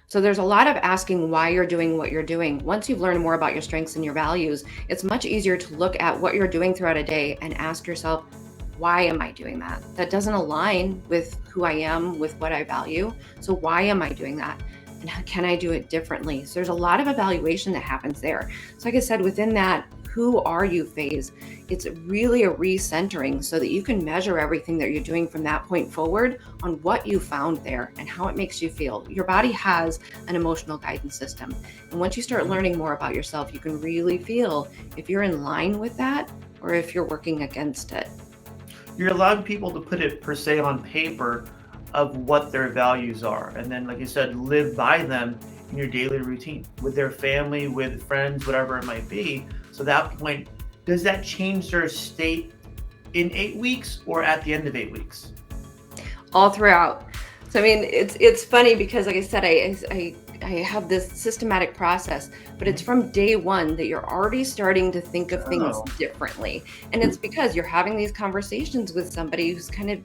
So there's a lot of asking why you're doing what you're doing. Once you've learned more about your strengths and your values, it's much easier to look at what you're doing throughout a day and ask yourself, why am I doing that? That doesn't align with who I am, with what I value. So why am I doing that? And can I do it differently? So there's a lot of evaluation that happens there. So like I said, within that who are you phase, it's really a recentering so that you can measure everything that you're doing from that point forward on what you found there and how it makes you feel. Your body has an emotional guidance system. And once you start learning more about yourself, you can really feel if you're in line with that or if you're working against it. You're allowing people to put it per se on paper of what their values are, and then, like you said, live by them in your daily routine with their family, with friends, whatever it might be. So, at that point, does that change their state in 8 weeks or at the end of 8 weeks? All throughout. So I mean, it's funny because, like I said, I have this systematic process, but it's from day one that you're already starting to think of things Oh, differently, and it's because you're having these conversations with somebody who's kind of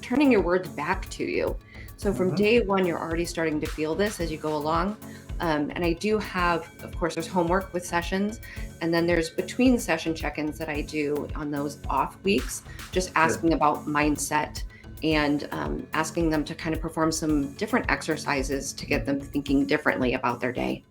turning your words back to you. So from hmm, day one, you're already starting to feel this as you go along. And I do have, of course, there's homework with sessions, and then there's between session check-ins that I do on those off weeks, just good. asking about mindset and asking them to kind of perform some different exercises to get them thinking differently about their day.